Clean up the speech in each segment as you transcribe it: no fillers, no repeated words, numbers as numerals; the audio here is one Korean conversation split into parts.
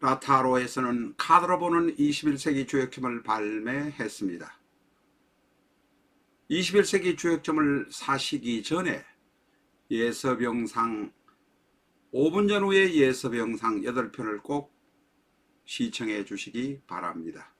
라타로에서는 카드로 보는 21세기 주역점을 발매했습니다. 21세기 주역점을 사시기 전에 예섭영상 5분 전후의 예섭영상 8편을 꼭 시청해 주시기 바랍니다.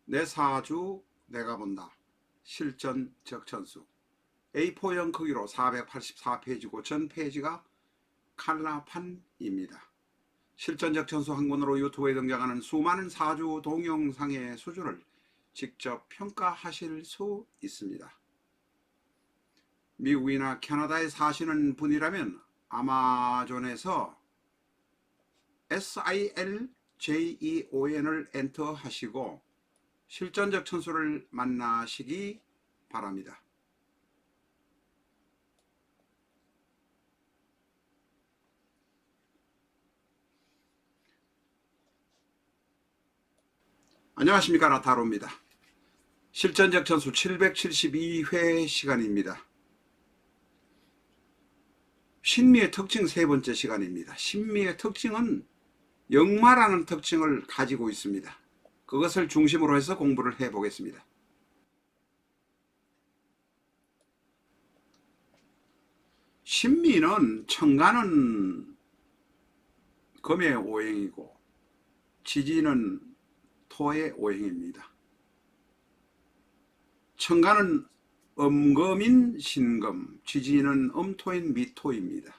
내 사주 내가 본다. 실전 적천수 A4형 크기로 484페이지고 전 페이지가 칼라판입니다. 실전 적천수 한 권으로 유튜브에 등장하는 수많은 사주 동영상의 수준을 직접 평가하실 수 있습니다. 미국이나 캐나다에 사시는 분이라면 아마존에서 SILJEON을 엔터하시고 실전적 천수를 만나시기 바랍니다. 안녕하십니까, 라타로입니다. 실전적 천수 772회 시간입니다. 신미의 특징 세 번째 시간입니다. 신미의 특징은 역마라는 특징을 가지고 있습니다. 그것을 중심으로 해서 공부를 해보겠습니다. 신미는 천간은 금의 오행이고 지지는 토의 오행입니다. 천간은 음금인 신금, 지지는 음토인 미토입니다.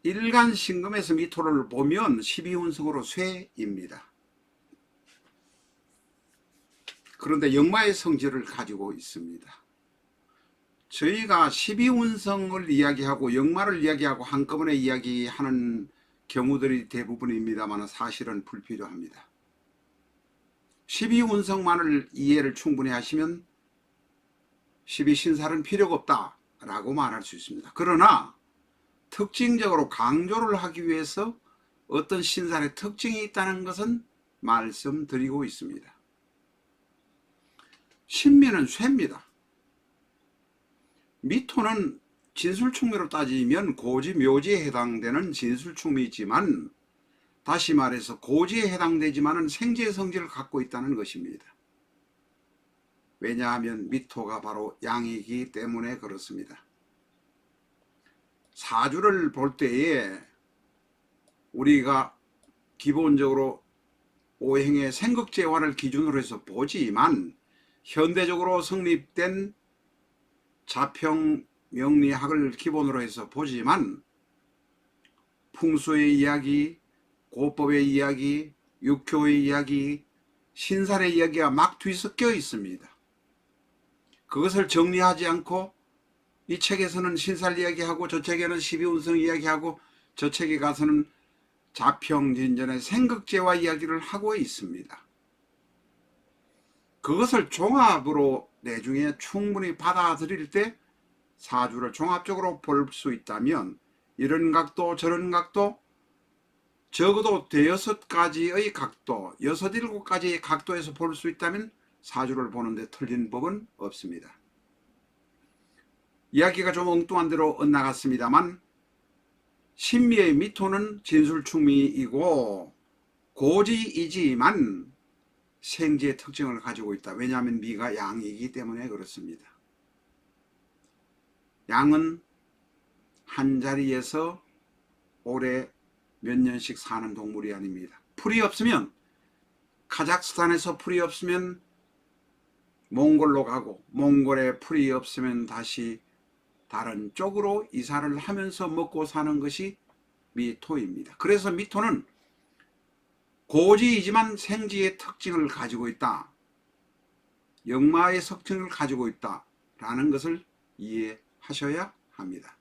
일간 신금에서 미토를 보면 12운성으로 쇠입니다. 그런데 역마의 성질을 가지고 있습니다. 저희가 12운성을 이야기하고 역마를 이야기하고 한꺼번에 이야기하는 경우들이 대부분입니다만 사실은 불필요합니다. 12운성만을 이해를 충분히 하시면 12신살은 필요가 없다 라고 말할 수 있습니다. 그러나 특징적으로 강조를 하기 위해서 어떤 신살의 특징이 있다는 것은 말씀드리고 있습니다. 신미는 쇠입니다. 미토는 진술충미로 따지면 고지, 묘지에 해당되는 진술충미이지만 다시 말해서 고지에 해당되지만 생지의 성질을 갖고 있다는 것입니다. 왜냐하면 미토가 바로 양이기 때문에 그렇습니다. 사주를 볼 때에 우리가 기본적으로 오행의 생극재화를 기준으로 해서 보지만 현대적으로 성립된 자평 명리학을 기본으로 해서 보지만 풍수의 이야기, 고법의 이야기, 육효의 이야기, 신살의 이야기가 막 뒤섞여 있습니다. 그것을 정리하지 않고 이 책에서는 신살 이야기하고 저 책에는 12운성 이야기하고 저 책에 가서는 자평진전의 생극재화 이야기를 하고 있습니다. 그것을 종합으로 내중에 충분히 받아들일 때 사주를 종합적으로 볼 수 있다면 이런 각도 저런 각도 적어도 대여섯 가지의 각도 6, 7가지의 각도에서 볼 수 있다면 사주를 보는데 틀린 법은 없습니다. 이야기가 좀 엉뚱한 대로 엇나갔습니다만 신미의 미토는 진술충미이고 고지이지만 생지의 특징을 가지고 있다. 왜냐하면 미가 양이기 때문에 그렇습니다. 양은 한자리에서 오래 몇 년씩 사는 동물이 아닙니다. 풀이 없으면 카자흐스탄에서 풀이 없으면 몽골로 가고 몽골에 풀이 없으면 다시 다른 쪽으로 이사를 하면서 먹고 사는 것이 미토입니다. 그래서 미토는 고지이지만 생지의 특징을 가지고 있다. 역마의 특징을 가지고 있다. 라는 것을 이해하셔야 합니다.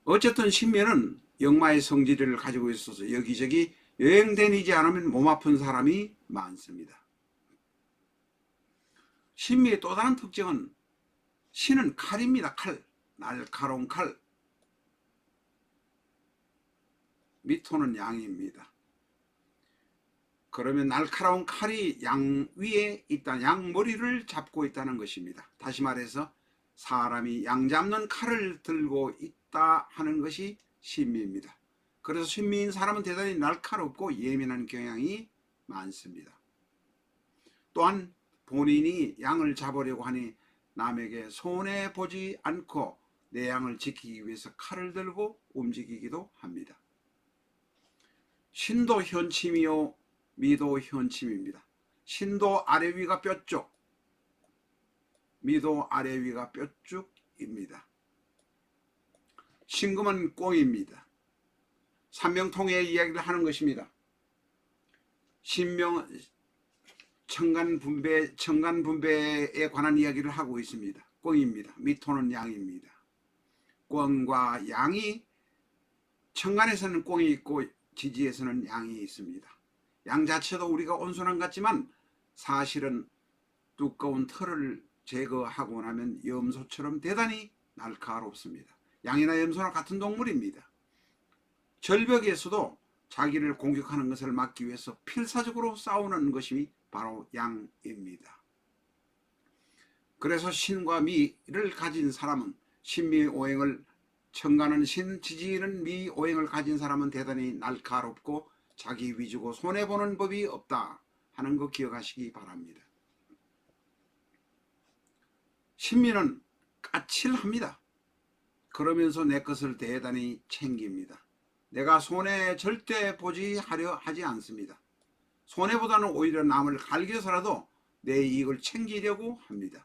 어쨌든 신묘는 역마의 성질을 가지고 있어서 여기저기 여행 다니지 않으면 몸 아픈 사람이 많습니다. 신미의 또 다른 특징은 신은 칼입니다. 칼, 날카로운 칼. 미토는 양입니다. 그러면 날카로운 칼이 양 위에 있다, 양 머리를 잡고 있다는 것입니다. 다시 말해서 사람이 양 잡는 칼을 들고 있다 하는 것이 신미입니다. 그래서 신미인 사람은 대단히 날카롭고 예민한 경향이 많습니다. 또한 본인이 양을 잡으려고 하니 남에게 손해보지 않고 내 양을 지키기 위해서 칼을 들고 움직이기도 합니다. 신도 현침이요 미도 현침입니다. 신도 아래 위가 뼈쪽, 미도 아래 위가 뼈쭉입니다. 신금은 꽁입니다. 삼명통의 이야기를 하는 것입니다. 신명 청간분배에 관한 이야기를 하고 있습니다. 꽁입니다. 미토는 양입니다. 꽁과 양이, 청간에서는 꽁이 있고 지지에서는 양이 있습니다. 양 자체도 우리가 온순한 것 같지만 사실은 두꺼운 털을 제거하고 나면 염소처럼 대단히 날카롭습니다. 양이나 염소나 같은 동물입니다. 절벽에서도 자기를 공격하는 것을 막기 위해서 필사적으로 싸우는 것이 바로 양입니다. 그래서 신과 미를 가진 사람은, 신미오행을, 청가는 신, 지지는 미오행을 가진 사람은 대단히 날카롭고 자기 위주고 손해보는 법이 없다 하는 거 기억하시기 바랍니다. 신미는 까칠합니다. 그러면서 내 것을 대단히 챙깁니다. 내가 손해 절대 보지 하려 하지 않습니다. 손해보다는 오히려 남을 갈겨서라도 내 이익을 챙기려고 합니다.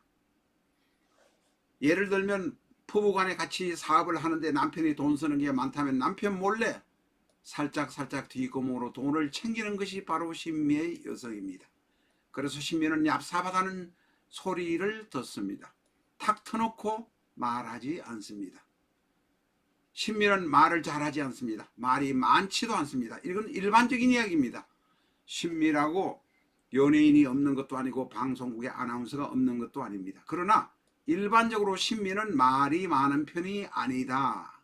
예를 들면 부부간에 같이 사업을 하는데 남편이 돈 쓰는 게 많다면 남편 몰래 살짝 뒷구멍으로 돈을 챙기는 것이 바로 신미의 여성입니다. 그래서 신미는 얍삽하다는 소리를 듣습니다. 탁 터놓고 말하지 않습니다. 신미는 말을 잘하지 않습니다. 말이 많지도 않습니다. 이건 일반적인 이야기입니다. 신미라고 연예인이 없는 것도 아니고 방송국에 아나운서가 없는 것도 아닙니다. 그러나 일반적으로 신미는 말이 많은 편이 아니다.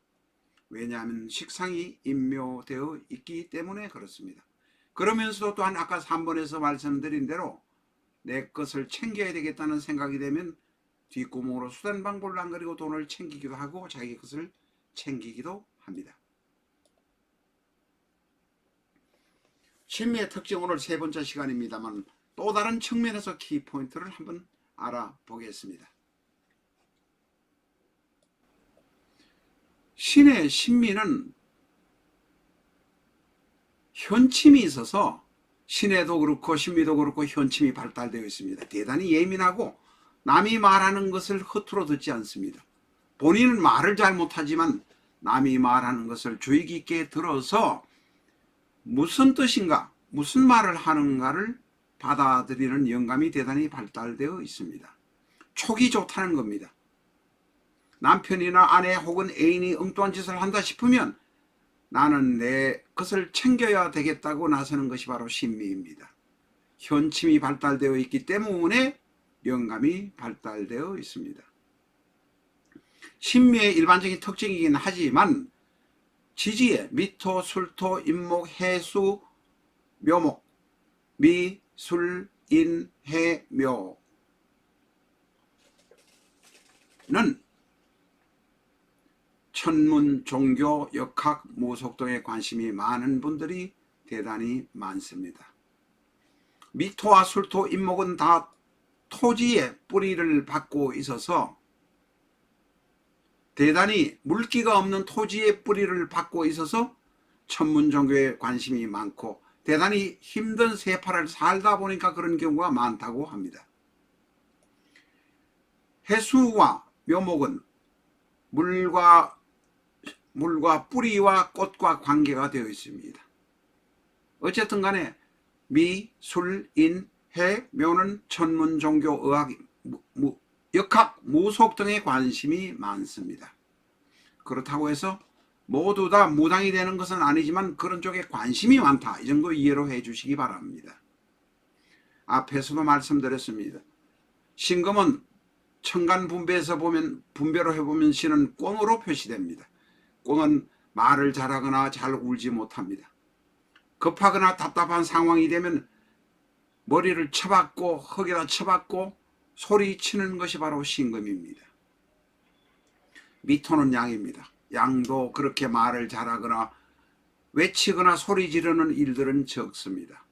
왜냐하면 식상이 임묘되어 있기 때문에 그렇습니다. 그러면서도 또한 아까 3번에서 말씀드린 대로 내 것을 챙겨야 되겠다는 생각이 되면 뒷구멍으로 수단방법을 안 그리고 돈을 챙기기도 하고 자기 것을 챙기기도 합니다. 신미의 특징, 오늘 세 번째 시간입니다만 또 다른 측면에서 키포인트를 한번 알아보겠습니다. 신의 신미는 현침이 있어서 신에도 그렇고 신미도 그렇고 현침이 발달되어 있습니다. 대단히 예민하고 남이 말하는 것을 허투루 듣지 않습니다. 본인은 말을 잘 못하지만 남이 말하는 것을 주의 깊게 들어서 무슨 뜻인가, 무슨 말을 하는가를 받아들이는 영감이 대단히 발달되어 있습니다. 촉이 좋다는 겁니다. 남편이나 아내 혹은 애인이 엉뚱한 짓을 한다 싶으면 나는 내 것을 챙겨야 되겠다고 나서는 것이 바로 신미입니다. 현침이 발달되어 있기 때문에 영감이 발달되어 있습니다. 신미의 일반적인 특징이긴 하지만 지지에 미토, 술토, 임목, 해수, 묘목, 미, 술, 인, 해, 묘는 천문, 종교, 역학, 무속 등에 관심이 많은 분들이 대단히 많습니다. 미토와 술토, 임목은 다 토지의 뿌리를 받고 있어서 대단히 물기가 없는 토지의 뿌리를 받고 있어서 천문 종교에 관심이 많고 대단히 힘든 세파를 살다 보니까 그런 경우가 많다고 합니다. 해수와 묘목은 물과 뿌리와 꽃과 관계가 되어 있습니다. 어쨌든 간에 미, 술, 인, 해, 묘는 천문, 종교, 의학, 역학, 무속 등에 관심이 많습니다. 그렇다고 해서 모두 다 무당이 되는 것은 아니지만 그런 쪽에 관심이 많다, 이 정도 이해로 해 주시기 바랍니다. 앞에서도 말씀드렸습니다. 신금은 청간 분배에서 보면, 분배로 해보면 신은 꽁으로 표시됩니다. 꽁은 말을 잘하거나 잘 울지 못합니다. 급하거나 답답한 상황이 되면 머리를 쳐박고 흙에다 쳐박고 소리치는 것이 바로 신금입니다. 미토는 양입니다. 양도 그렇게 말을 잘하거나 외치거나 소리 지르는 일들은 적습니다.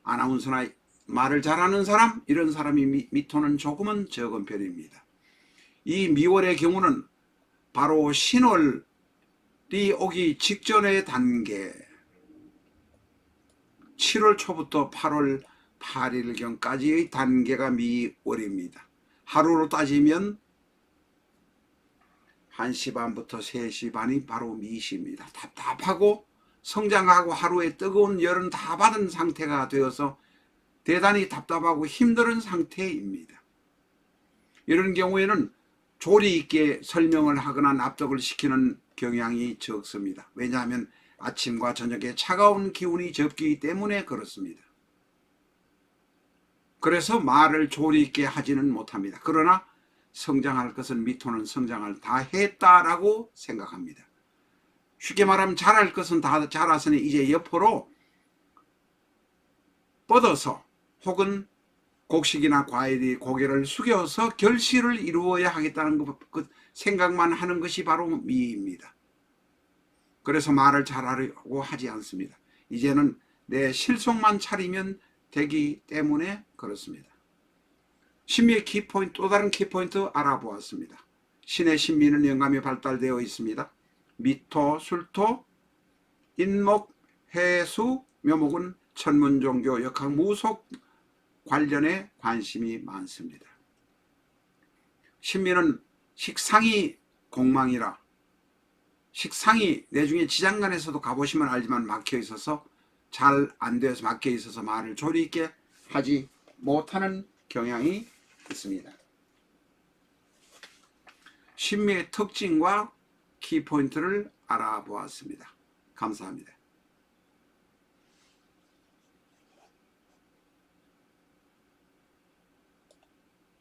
아나운서나 말을 잘하는 사람, 이런 사람이 미토는 조금은 적은 편입니다. 이 미월의 경우는 바로 신월이 오기 직전의 단계, 7월 초부터 8월 8일경까지의 단계가 미월입니다. 하루로 따지면 1시 반부터 3시 반이 바로 미시입니다. 답답하고 성장하고 하루에 뜨거운 열은 다 받은 상태가 되어서 대단히 답답하고 힘든 상태입니다. 이런 경우에는 조리 있게 설명을 하거나 납득을 시키는 경향이 적습니다. 왜냐하면 아침과 저녁에 차가운 기운이 적기 때문에 그렇습니다. 그래서 말을 조리 있게 하지는 못합니다. 그러나 성장할 것은 미토는 성장을 다 했다라고 생각합니다. 쉽게 말하면 잘할 것은 다 자랐으니 이제 옆으로 뻗어서 혹은 곡식이나 과일이 고개를 숙여서 결실을 이루어야 하겠다는 그 생각만 하는 것이 바로 미입니다. 그래서 말을 잘하려고 하지 않습니다. 이제는 내 실속만 차리면 되기 때문에 그렇습니다. 신미의 키포인트, 또 다른 키포인트 알아보았습니다. 신의 신미는 영감이 발달되어 있습니다. 미토, 술토, 인목, 해수, 묘목은 천문종교, 역학, 무속 관련에 관심이 많습니다. 신미는 식상이 공망이라 식상이 내중에 지장간에서도 가보시면 알지만 막혀 있어서 잘 안 되어서 막혀 있어서 말을 조리 있게 하지 못하는 경향이 있습니다. 신미의 특징과 키포인트를 알아보았습니다. 감사합니다.